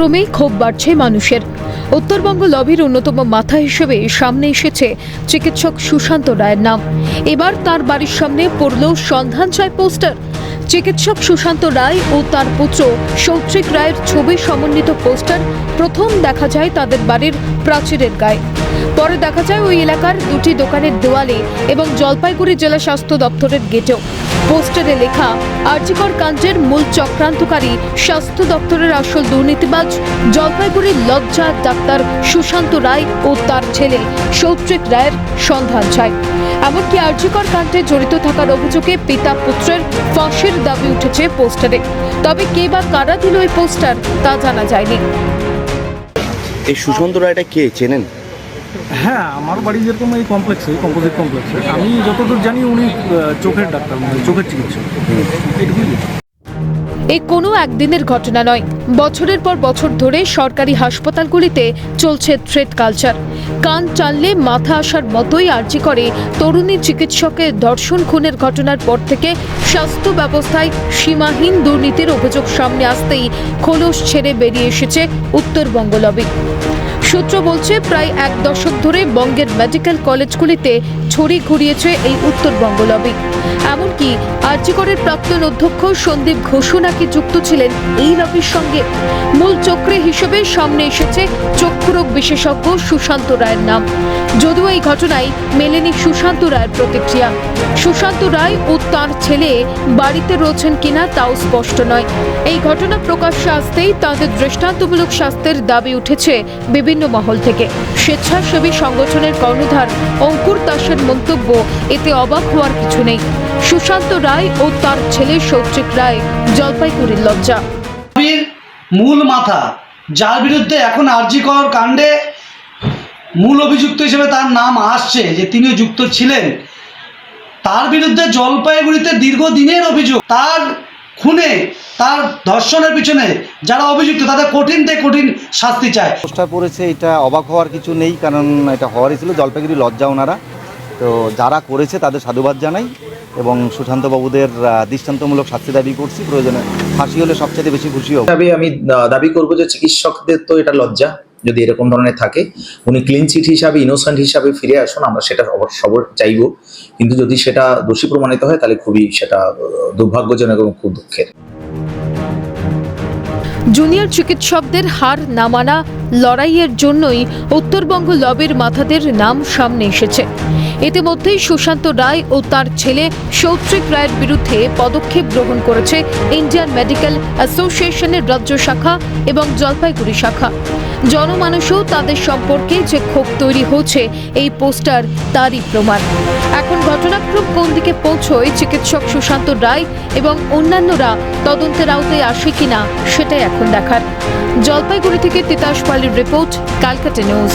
ক্রমেই ক্ষোভ বাড়ছে মানুষের। উত্তরবঙ্গ লবির অন্যতম মাথা হিসেবে সামনে এসেছে চিকিৎসক সুশান্ত রায়ের নাম। এবার তার বাড়ির সামনে পড়ল সন্ধান চায় পোস্টার। চিকিৎসক সুশান্ত রায় ও তার পুত্র সৌত্রিক রায়ের ছবি সমন্বিত পোস্টার প্রথম দেখা যায় তাদের বাড়ির প্রাচীরের গায়ে, পরে দেখা যায় ওই এলাকার দুটি দোকানের দেওয়ালে এবং জলপাইগুড়ি জেলা স্বাস্থ্য দপ্তরের গেটেও। পোস্টারে লেখা, আরজিকর কাণ্ডের মূল চক্রান্তকারী স্বাস্থ্য দপ্তরের আসল দুর্নীতিবাজ জলপাইগুড়ির লজ্জা ডাক্তার সুশান্ত রায় ও তার ছেলে সৌত্রিক রায়ের সন্ধান চায়। এমনকি আরজিকর কাণ্ডে জড়িত থাকার অভিযোগে পিতা পুত্রের ফাঁসির দাবি উঠেছে পোস্টারে। তবে কে বা কারা দিল এই পোস্টার তা জানা যায়নি। এই সুশান্ত রায়টা কে, চেনেন? হ্যাঁ, আমার বাড়ি যেরকম এই কমপ্লেক্সে, কম্পোজিট কমপ্লেক্সে, আমি যতদূর জানি উনি চোখের ডাক্তার, মানে চোখের চিকিৎসক। এই কোনো একদিনের ঘটনা নয়, বছরের পর বছর ধরে সরকারি হাসপাতালগুলিতে চলছে থ্রেট কালচার। কান টানলে মাথা আসার মতোই আর্জি করে তরুণী চিকিৎসকের ধর্ষণ খুনের ঘটনার পর থেকে স্বাস্থ্য ব্যবস্থায় সীমাহীন দুর্নীতির অভিযোগ সামনে আসতেই খোলস ছেড়ে বেরিয়ে এসেছে উত্তরবঙ্গ লবি। সূত্র বলছে, প্রায় এক দশক ধরে বঙ্গের মেডিকেল কলেজগুলিতে ছড়ি ঘুরিয়েছে এই উত্তরবঙ্গ লবি। এমনকি আরজিকরের প্রাক্তন অধ্যক্ষ সন্দীপ ঘোষও নাকি যুক্ত ছিলেন এই লবির সঙ্গে। মূল চক্রে হিসেবে সামনে এসেছে চক্ষুরোগ বিশেষজ্ঞ সুশান্ত রায়ের নাম। যদিও এই ঘটনায় মেলেনি সুশান্ত রায়ের প্রতিক্রিয়া। সুশান্ত রায় ও তার ছেলে বাড়িতে রয়েছেন কিনা তাও স্পষ্ট নয়। এই ঘটনা প্রকাশ্যে আসতেই তাদের দৃষ্টান্তমূলক শাস্তির দাবি উঠেছে বিভিন্ন মহল থেকে। স্বেচ্ছাসেবী সংগঠনের কর্ণধার অঙ্কুর দাসের মন্তব্য, এতে অবাক হওয়ার কিছু নেই। সুশান্ত রায় ও তার ছেলে সৌত্রিক রায় জলপাইগুড়ির লজ্জা। মূল মাথা, যার বিরুদ্ধে এখন আরজিকর কাণ্ডে মূল অভিযুক্ত হিসেবে তার নাম আসছে, যে তিনিও যুক্ত ছিলেন, তার বিরুদ্ধে জলপাইগুড়িতে দীর্ঘদিনের অভিযোগ। তার খুনে, তার ধর্ষণের পিছনে যারা অভিযুক্ত তাদের কঠিন থেকে কঠিন শাস্তি চায়। পোস্টার পড়েছে, এটা অবাক হওয়ার কিছু নেই, কারণ এটা হওয়ারই ছিল। জলপাইগুড়ি লজ্জা ওনারা, তো যারা করেছে তাদের সাধুবাদ জানাই এবং সুশান্তবাবুদের দৃষ্টান্তমূলক শাস্তি দাবি করছি। প্রয়োজনে ফাঁসি হলে সবচেয়ে বেশি খুশি হব। আমি দাবি করব যে চিকিৎসকদের তো এটা লজ্জা যদি এরকম ধরনের থাকে। উনি ক্লিন চিট হিসাবে, ইনোসেন্ট হিসাবে ফিরে আসুন, আমরা সেটা সবার চাইব। কিন্তু যদি সেটা দোষী প্রমাণিত হয় তাহলে খুবই সেটা দুর্ভাগ্যজনক এবং খুব দুঃখের। জুনিয়র চিকিৎসকদের হার না মানা লড়াইয়ের জন্যই উত্তরবঙ্গ লবির মাথাদের নাম সামনে এসেছে। ইতিমধ্যেই সুশান্ত রায় ও তার ছেলে সৌত্রিক রায়ের বিরুদ্ধে পদক্ষেপ গ্রহণ করেছে ইন্ডিয়ান মেডিকেল অ্যাসোসিয়েশনের রাজ্য শাখা এবং জলপাইগুড়ি শাখা। জনমানুষও তাদের সম্পর্কে যে ক্ষোভ তৈরি হচ্ছে, এই পোস্টার তারই প্রমাণ। এখন ঘটনাক্রম কোন দিকে পৌঁছয় চিকিৎসক সুশান্ত রায় এবং অন্যান্যরা তদন্তের আওতায় আসে কিনা, সেটাই এখন দেখার। জলপাইগুড়ি থেকে তিতাস পালের রিপোর্ট, ক্যালকাটা নিউজ।